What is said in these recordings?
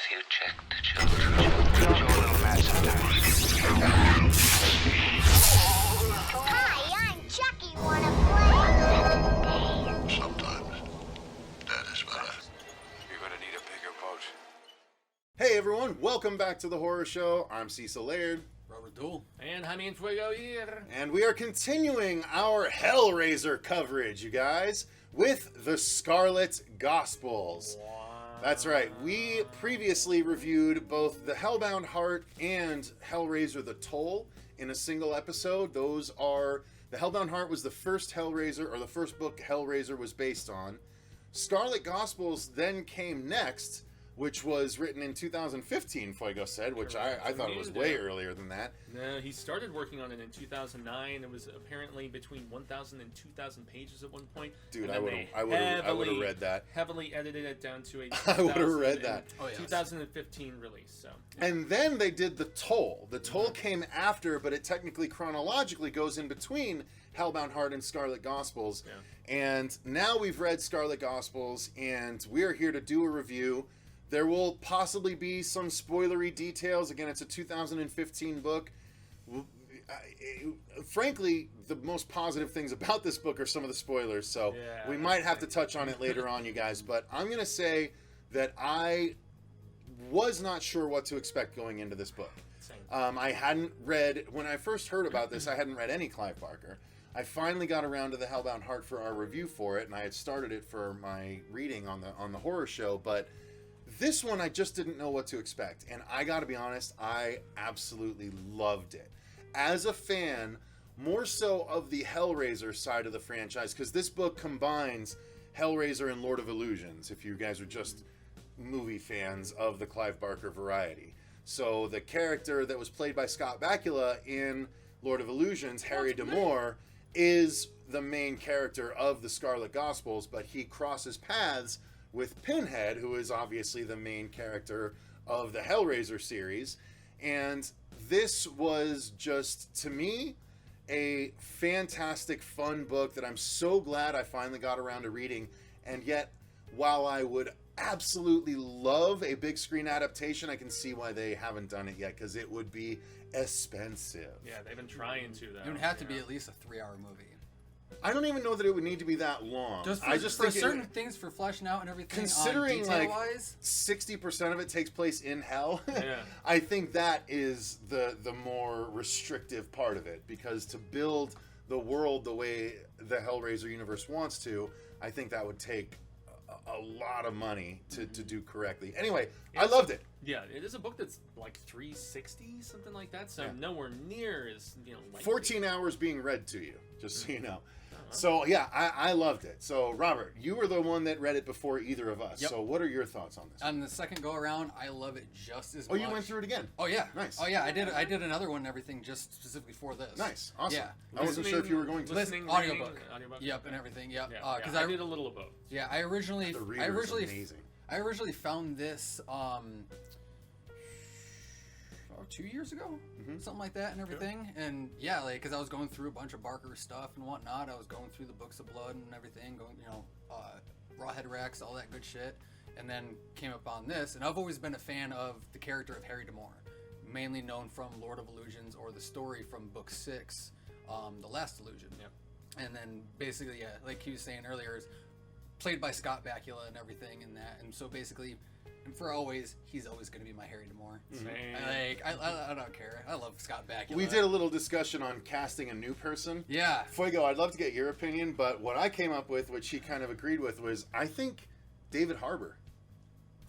Have you checked the children? Your little mad sometimes. Hi, I'm Chucky. Wanna play? Sometimes that is better. You're gonna need a bigger boat. Hey everyone, welcome back to the horror show. I'm Cecil, Laird. Robert Duell. And Jaime and Fuego here. And we are continuing our HELLRAISER coverage, you guys, with the Scarlet Gospels. Wow. That's right. We previously reviewed both the Hellbound Heart and HELLRAISER the Toll in a single episode. Those are... The Hellbound Heart was the first HELLRAISER, or the first book HELLRAISER was based on. Scarlet Gospels then came next, which was written in 2015, Fuego said, which I thought it was way earlier than that. No, he started working on it in 2009. It was apparently between 1,000 and 2,000 pages at one point. Dude, I would have read that. Heavily edited it down to a I would have read that. 2015 release. So. And then they did the Toll. The Toll came after, but it technically chronologically goes in between Hellbound Heart and Scarlet Gospels. Yeah. And now we've read Scarlet Gospels, and we're here to do a review. There will possibly be some spoilery details. Again, it's a 2015 book. Frankly, the most positive things about this book are some of the spoilers, so we might have to touch on it later on, you guys. But I'm going to say that I was not sure what to expect going into this book. I hadn't read, when I first heard about this, I hadn't read any Clive Barker. I finally got around to the Hellbound Heart for our review for it, and I had started it for my reading on the horror show, but this one, I just didn't know what to expect, and I gotta be honest, I absolutely loved it. As a fan, more so of the HELLRAISER side of the franchise, because this book combines HELLRAISER and Lord of Illusions, if you guys are just movie fans of the Clive Barker variety. So the character that was played by Scott Bakula in Lord of Illusions, Harry D'Amour, is the main character of the Scarlet Gospels, but he crosses paths with Pinhead, who is obviously the main character of the HELLRAISER series. And this was just, to me, a fantastic, fun book that I'm so glad I finally got around to reading. And yet, while I would absolutely love a big screen adaptation, I can see why they haven't done it yet, because it would be expensive. Yeah, they've been trying to, though. It would have to be at least a 3-hour movie. I don't even know that it would need to be that long. I just for certain things, for fleshing out and everything. Considering like wise, 60% of it takes place in hell, I think that is the more restrictive part of it. Because to build the world the way the HELLRAISER universe wants to, I think that would take a lot of money to do correctly. Anyway, I loved it. Yeah, it is a book that's like 360, something like that. So nowhere near as 14 hours being read to you, just so you know. So, yeah, I loved it. So, Robert, you were the one that read it before either of us. Yep. So, what are your thoughts on this? On the second go-around, I love it just as much. Oh, you went through it again? Oh, yeah. Nice. Oh, yeah, I did another one and everything just specifically for this. Nice. Awesome. Yeah. I wasn't sure if you were going to. Audiobook. Yep, and everything, yep. Yeah, I did a little of both. Yeah, I originally amazing. I originally found this 2 years ago, something like that, and everything. And yeah, like, because I was going through a bunch of Barker stuff and whatnot. I was going through the Books of Blood and everything, going, Rawhead Rex, all that good shit, and then came up on this. And I've always been a fan of the character of Harry D'Amour, mainly known from Lord of Illusions or the story from Book 6, The Last Illusion. Yep. And then basically, yeah, like he was saying earlier, is played by Scott Bakula and everything and that. And so basically, and for always, he's always going to be my Harry D'Amour. I don't care. I love Scott Bakula. We did a little discussion on casting a new person. Yeah. Fuego, I'd love to get your opinion, but what I came up with, which he kind of agreed with, was I think David Harbour.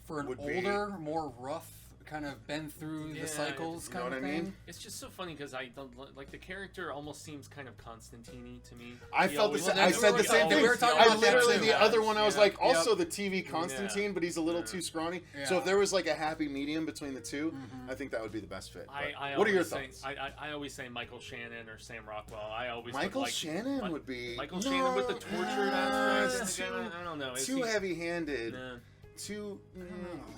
For an older, more rough, kind of been through the cycles kind of thing. I mean? It's just so funny because I don't like the character almost seems kind of Constantine to me. I felt the same. I said the same thing. We were talking about literally that too. The other one I was like, also the TV Constantine, but he's a little too scrawny. Yeah. So if there was like a happy medium between the two, I think that would be the best fit. What are your thoughts? I always say Michael Shannon or Sam Rockwell. I always Michael Shannon would be Shannon with the tortured aspect. I don't know. Too heavy-handed. Nah.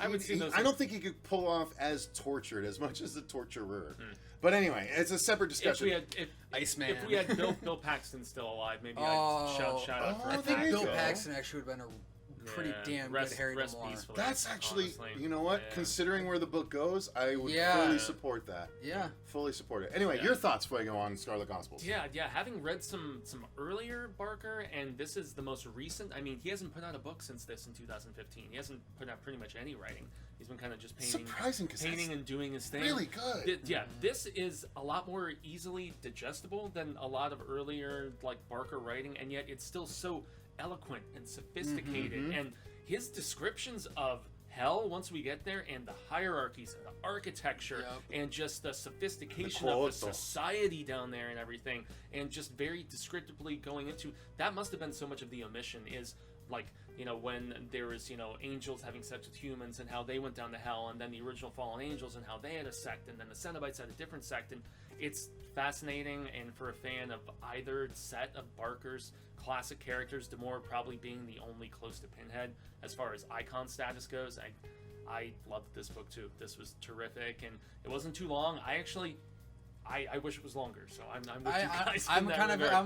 I would see those. I don't think he could pull off as tortured as much as the torturer. But anyway, it's a separate discussion. If Iceman. If we had Bill Paxton still alive, maybe I'd shout out for I think Bill Paxton actually would have been pretty damn rest, good Harry rest D'Amour. peacefully, That's actually, honestly. you know what? Yeah. Considering where the book goes, I would Yeah. fully support that. Yeah. Fully support it. Anyway, Yeah. your thoughts, Fuego, on Scarlet Gospels? Yeah. Having read some earlier Barker, and this is the most recent. I mean, he hasn't put out a book since this in 2015. He hasn't put out pretty much any writing. He's been kind of just painting, Surprising, 'cause painting that's and doing his thing. really good. This is a lot more easily digestible than a lot of earlier like Barker writing, and yet it's still so eloquent and sophisticated. And his descriptions of hell, once we get there, and the hierarchies and the architecture and just the sophistication of the society down there and everything, and just very descriptively going into that must have been so much of the omission is like, you know, when there was, you know, angels having sex with humans and how they went down to hell, and then the original fallen angels and how they had a sect, and then the Cenobites had a different sect. And it's fascinating, and for a fan of either set of Barker's classic characters, D'Amour probably being the only close to Pinhead as far as icon status goes, I loved this book too. This was terrific, and it wasn't too long. I wish it was longer, so I'm with you guys. I'm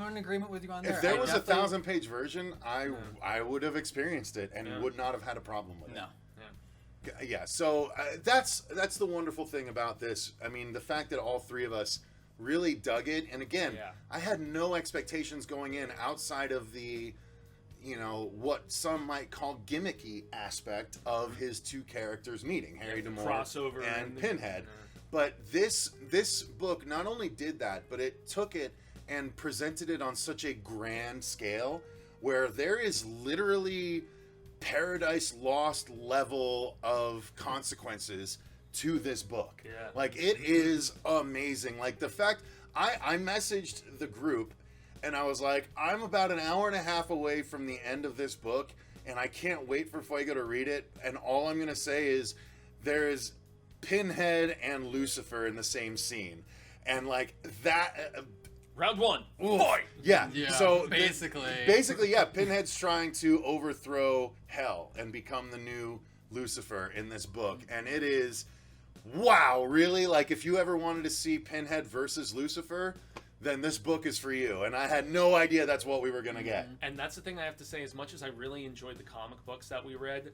in agreement with you on there. If there was a definitely- 1,000-page version, I would have experienced it and would not have had a problem with it. No. Yeah, so that's the wonderful thing about this. I mean, the fact that all three of us really dug it, and again, I had no expectations going in outside of the, you know, what some might call gimmicky aspect of his two characters meeting, Harry D'Amour crossover and Pinhead. But this book not only did that, but it took it and presented it on such a grand scale where there is literally Paradise Lost level of consequences to this book. Yeah. Like, it is amazing. Like, the fact I messaged the group and I was like, I'm about an hour and a half away from the end of this book and I can't wait for Fuego to read it, and all I'm going to say is there is Pinhead and Lucifer in the same scene, and like that round one. Boy. Yeah. So basically, yeah, Pinhead's trying to overthrow hell and become the new Lucifer in this book, and it is wow, really? Like, if you ever wanted to see Pinhead versus Lucifer, then this book is for you. And I had no idea that's what we were gonna get. And that's the thing I have to say, as much as I really enjoyed the comic books that we read,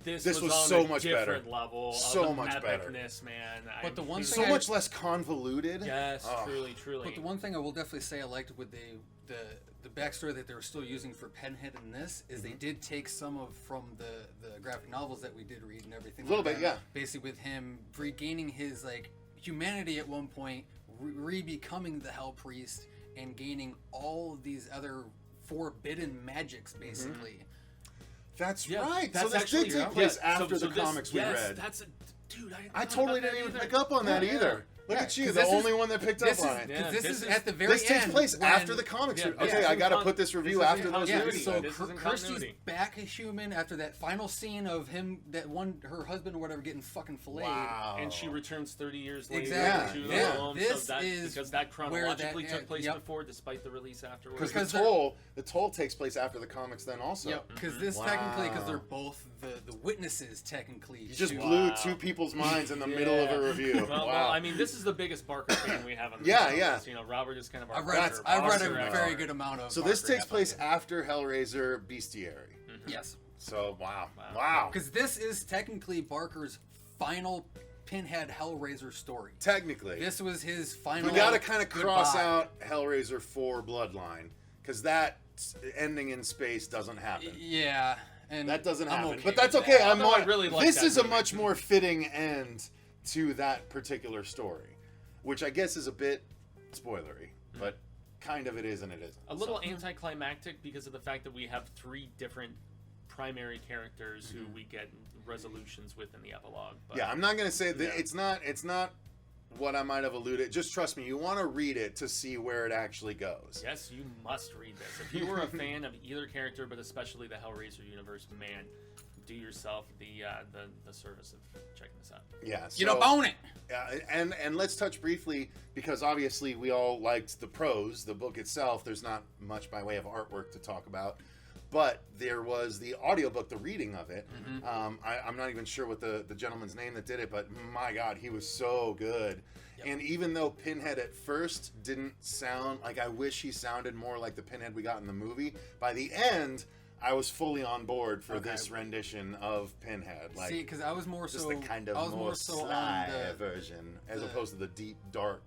this was on so a much different better. level So of much better. epicness, man. But the one It was thing So much less convoluted. Yes, Oh. truly. But the one thing I will definitely say I liked with the backstory that they were still using for Pinhead in this is they did take some from the graphic novels that we did read and everything. A little like bit, that. yeah. Basically, with him regaining his like humanity at one point, re-becoming the Hell Priest, and gaining all of these other forbidden magics, basically. That's Yeah, right. that's So this actually- did take place yeah, after so the this- comics we read. That's dude. I totally didn't even pick up on that either. Look Yeah, at you, 'cause the this is- only one that picked up on it. Yeah, This this is is- at the very end. This takes place when- after the comics. Yeah, Okay, yeah. I got to Con- put this review this is after in those Yeah, continuity. movies. so This is in Kirsty's continuity. back a human after that final scene of him, her husband or whatever, getting fucking filleted. Wow. And she returns 30 years later Exactly. to the Yeah. home. This so that, is because that chronologically where that- took place yep. before, despite the release afterwards. Because the they're- toll takes place after the comics then also. Yep, because this Wow. technically, because they're both the witnesses technically. You just to- blew two people's minds in the middle of a review. Well, wow. I mean, this is the biggest Barker fan we have on the Yeah, show. yeah. You know, Robert is kind of our I've read Barker a expert. very good amount of. So this Barker takes place Half-Life. after Hellraiser Bestiary. Yes, So wow. because this is technically Barker's final Pinhead Hellraiser story. Technically, This was his final. we got to kind of cross goodbye. out Hellraiser 4 Bloodline because that ending in space doesn't happen. Yeah, and That doesn't I'm happen, okay but that's with okay. that. I'm Although I not. really like This that is a movie. much more fitting end to that particular story, which I guess is a bit spoilery, but kind of it is and it isn't. A little anticlimactic because of the fact that we have three different primary characters who we get resolutions with in the epilogue. But Yeah, I'm not gonna say that it's not what I might have alluded. Just trust me, you want to read it to see where it actually goes. yes, you must read this. If you were a fan of either character, but especially the Hellraiser universe, man, do yourself the service of checking this out. Yeah, You don't own it. and let's touch briefly because obviously we all liked the prose, the book itself. There's not much by way of artwork to talk about, but there was the audiobook, the reading of it. I'm not even sure what the gentleman's name that did it, but my God, he was so good. And even though Pinhead at first didn't sound like, I wish he sounded more like the Pinhead we got in the movie, by the end, I was fully on board for this rendition of Pinhead. Like, see, because I was more just so the kind of I was more so sly on the version, as opposed to the deep, dark,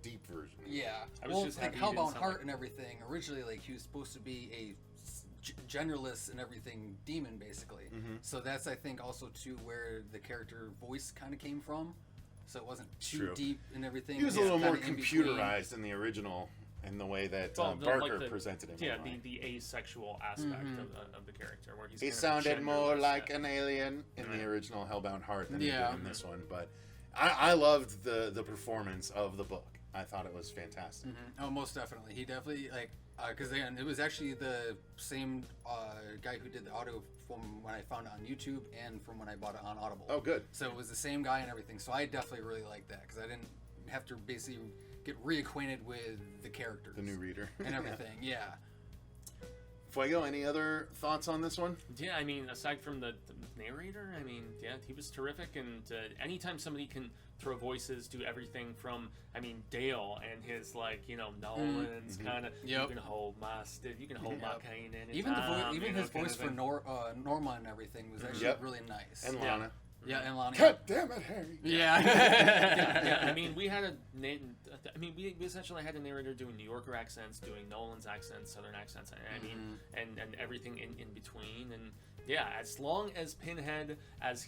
deep version. yeah. I was Well, just like happy you didn't Hellbound sound Heart like- and everything. Originally, like he was supposed to be a genderless and everything demon, basically. So that's, I think, also too where the character voice kind of came from. So it wasn't too True. deep and everything. He was a It's little more kinda in between. computerized in the original, in the way that Well, Barker like presented him. Yeah, anyway. the asexual aspect of the character, where he's He kind of sounded more genderless. like an alien in the Yeah. original Hellbound Heart than he Yeah. did in this one, but I loved the performance of the book. I thought it was fantastic. Oh, most definitely. He definitely because again, it was actually the same guy who did the audio from when I found it on YouTube and from when I bought it on Audible. Oh, good. So it was the same guy and everything. So I definitely really liked that because I didn't have to basically get reacquainted with the characters, The new reader. and everything. Yeah. Fuego, any other thoughts on this one? Yeah, I mean, aside from the narrator, I mean, yeah, he was terrific. And anytime somebody can throw voices, do everything from, I mean, Dale and his, like, Nolan's kind of, Yep. you can hold my stick, you can hold my Yep. cane in Even the you even know, his kind voice of for thing. Norma and everything was actually Yep. really nice. And Yeah. Lana. yeah, and Lana. God damn it, Harry. Yeah. Yeah, I mean, we had we essentially had a narrator doing New Yorker accents, doing Nolan's accents, Southern accents, I mean, and everything in between. And yeah, as long as Pinhead, as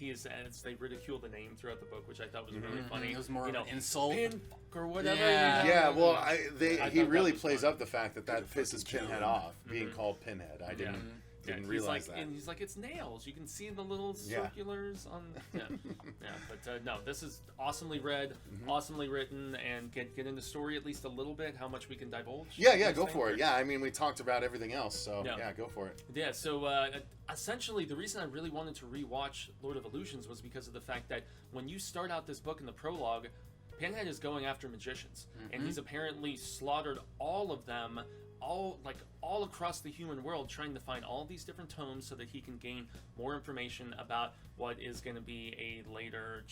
they ridicule the name throughout the book, which I thought was really funny. It was more of an insult. Pin or whatever. Yeah. Yeah, well, I he thought that really was plays fun. up the fact that pisses Pinhead off, being called Pinhead. I didn't He's realize like, that. and he's like, it's nails. You can see the little Yeah. circulars on. Yeah, yeah. But no, this is awesomely read, awesomely written, and get into the story at least a little bit. How much we can divulge? Yeah, this go thing? for it. Yeah, I mean, we talked about everything else, so Yeah. yeah, go for it. Yeah, so essentially the reason I really wanted to rewatch Lord of Illusions was because of the fact that when you start out this book in the prologue, Pinhead is going after magicians, and he's apparently slaughtered all of them, all across the human world, trying to find all these different tomes so that he can gain more information about what is going to be a later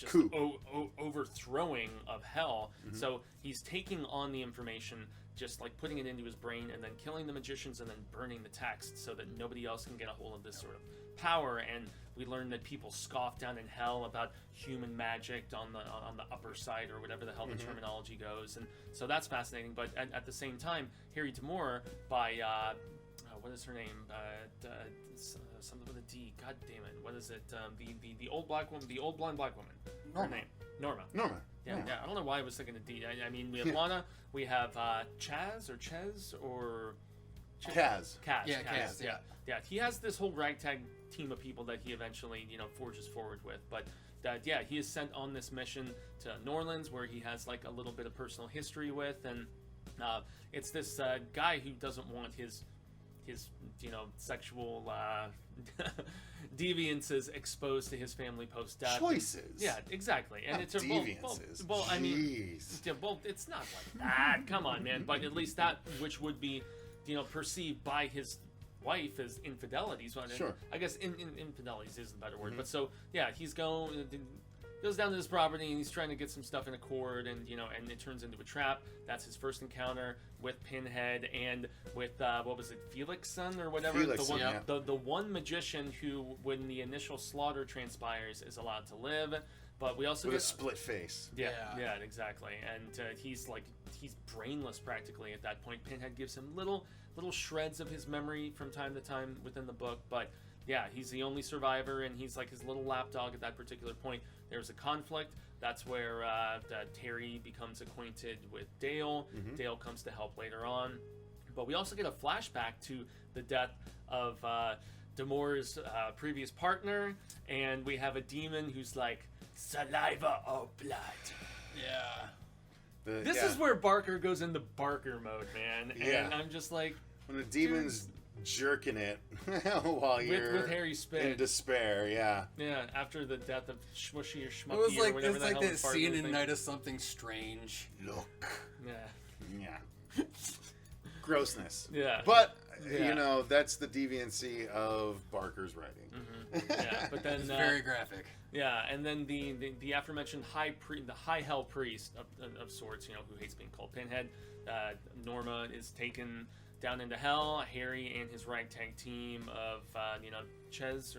Coup. overthrowing of hell. So he's taking on the information, just like putting it into his brain, and then killing the magicians, and then burning the text so that nobody else can get a hold of this sort of power. And we learn that people scoff down in hell about human magic on the upper side, or whatever the hell the terminology goes. And so that's fascinating. But at the same time, Harry Tamor by what is her name? Something with a D. God damn it! What is it? The old black woman, the old blonde black woman. Norma. Her name, Norma. Norma. Yeah, I don't know why I was thinking of D. I mean, we have Lana, we have Chaz or Chez or Kaz. Kaz. Yeah, Kaz, yeah. Yeah. He has this whole ragtag team of people that he eventually, forges forward with. But he is sent on this mission to New Orleans, where he has like a little bit of personal history with, and it's this guy who doesn't want his sexual deviances exposed to his family post death. Choices. Yeah, exactly. And Not it's a deviances. well, I mean, Jeez. yeah, well, it's not like that. Come on, man. But at least that which would be, perceived by his wife as infidelities. Well, Sure. I guess infidelities is the better word. But so yeah, goes down to this property, and he's trying to get some stuff in accord, and and it turns into a trap. That's his first encounter with Pinhead and with what was it, Felixson or whatever, Felixson, the one magician who, when the initial slaughter transpires, is allowed to live. But we also With get a split face. yeah, exactly. And he's brainless practically at that point. Pinhead gives him little shreds of his memory from time to time within the book, but yeah, he's the only survivor, and he's like his little lapdog at that particular point. There's a conflict. That's where Terry becomes acquainted with Dale. Dale comes to help later on. But we also get a flashback to the death of Damor's previous partner, and we have a demon who's like, saliva or blood. Yeah. This is where Barker goes into Barker mode, man. Yeah. And I'm just like, when the demon's jerking it while you're with Harry Spit. in despair. Yeah. Yeah, after the death of Schmushy or It Schmucky was or like whatever it's the like hell that his partner scene in thing- Night of Something Strange. Look. Yeah. Yeah. Grossness. Yeah. But Yeah. that's the deviancy of Barker's writing. Yeah, but then It's very graphic. yeah, and then the aforementioned the high hell priest of sorts, who hates being called Pinhead. Norma is taken down into hell, Harry and his ragtag team of, Chaz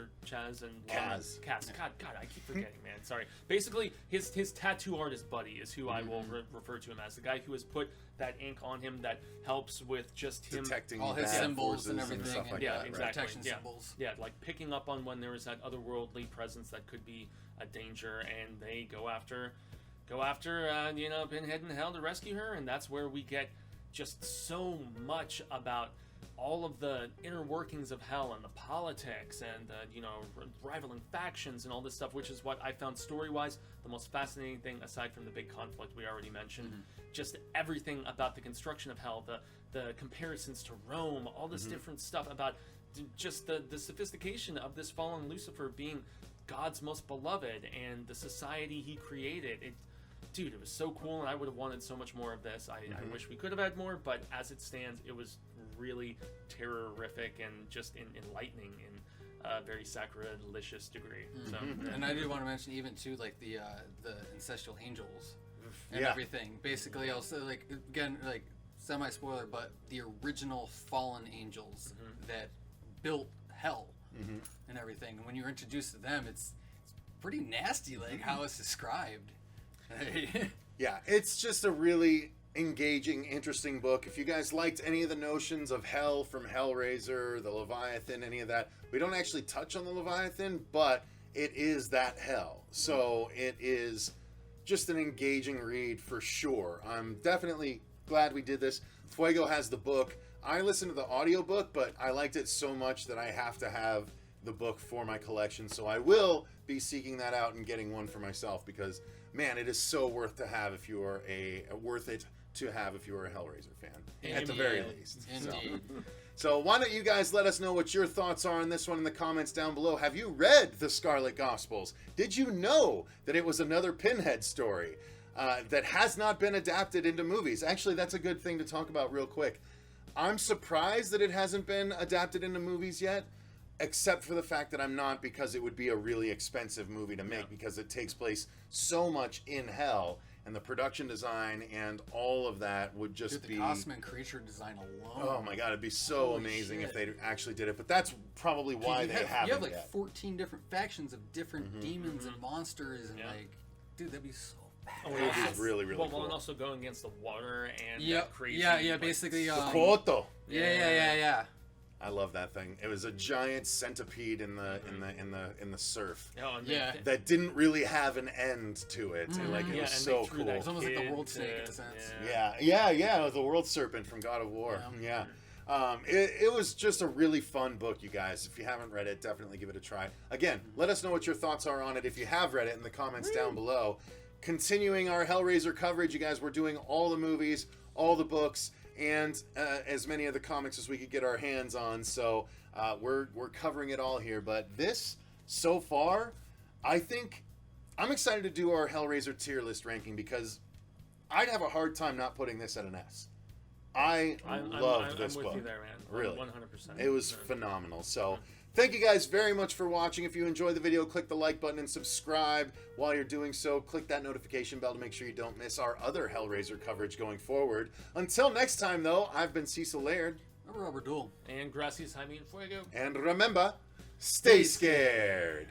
and Kaz. Kaz. God, I keep forgetting, man. Sorry. Basically, his tattoo artist buddy is who I will refer to him as. The guy who has put that ink on him that helps with just him detecting all his bad symbols and forces everything. stuff like yeah, that. exactly. Protection yeah. symbols. Yeah, like picking up on when there is that otherworldly presence that could be a danger, and they go after Pinhead in hell to rescue her, and that's where we get just so much about all of the inner workings of hell and the politics and rivaling factions and all this stuff, which is what I found story-wise the most fascinating thing, aside from the big conflict we already mentioned. Just everything about the construction of hell, the comparisons to Rome, all this different stuff about just the sophistication of this fallen Lucifer being God's most beloved and the society he created. Dude, it was so cool, and I would have wanted so much more of this. I wish we could have had more, but as it stands, it was really terrorific and just enlightening in a very sacrilegious degree. So, And I do want to mention even too, like the ancestral angels and everything. Basically, also like again, like semi-spoiler, but the original fallen angels that built hell and everything. And when you're introduced to them, it's pretty nasty, like how it's described. Yeah, it's just a really engaging, interesting book. If you guys liked any of the notions of hell from Hellraiser, the Leviathan, any of that, we don't actually touch on the Leviathan, but it is that hell. So it is just an engaging read for sure. I'm definitely glad we did this. Fuego has the book. I listened to the audiobook, but I liked it so much that I have to have the book for my collection. So I will be seeking that out and getting one for myself because, man, it is so worth to have if you are worth it to have if you are a Hellraiser fan, at the very least. Indeed. So why don't you guys let us know what your thoughts are on this one in the comments down below. Have you read the Scarlet Gospels? Did you know that it was another Pinhead story that has not been adapted into movies? Actually, that's a good thing to talk about real quick. I'm surprised that it hasn't been adapted into movies yet, except for the fact that I'm not, because it would be a really expensive movie to make because it takes place so much in hell, and the production design and all of that would just Dude, the costume and creature design alone. Oh my god, it'd be so Holy amazing shit. if they actually did it. But that's probably why they haven't You have like yet. 14 different factions of different demons and monsters, and like, dude, that'd be so Oh, It would be really, really well, cool. and also going against the water and Yep. that crazy. Yeah, like, basically. The Koto. Yeah. I love that thing. It was a giant centipede in the surf Oh, and Yeah. that didn't really have an end to it. And, like, it Yeah, was and so they threw cool. that It's almost like the world kid snake in a to- sense. Yeah. Yeah, it was the world serpent from God of War. Yeah. It was just a really fun book, you guys. If you haven't read it, definitely give it a try. Again, let us know what your thoughts are on it if you have read it in the comments down below. Continuing our Hellraiser coverage, you guys, we're doing all the movies, all the books, and as many of the comics as we could get our hands on. So we're covering it all here. But this, so far, I think I'm excited to do our Hellraiser tier list ranking because I'd have a hard time not putting this at an S. I loved this I'm book. with you there, man. Really. 100%. It was phenomenal. So thank you guys very much for watching. If you enjoyed the video, click the like button and subscribe. While you're doing so, click that notification bell to make sure you don't miss our other Hellraiser coverage going forward. Until next time, though, I've been Cecil Laird. I'm Robert Duell. And gracias, Jaime and Fuego. And remember, stay scared.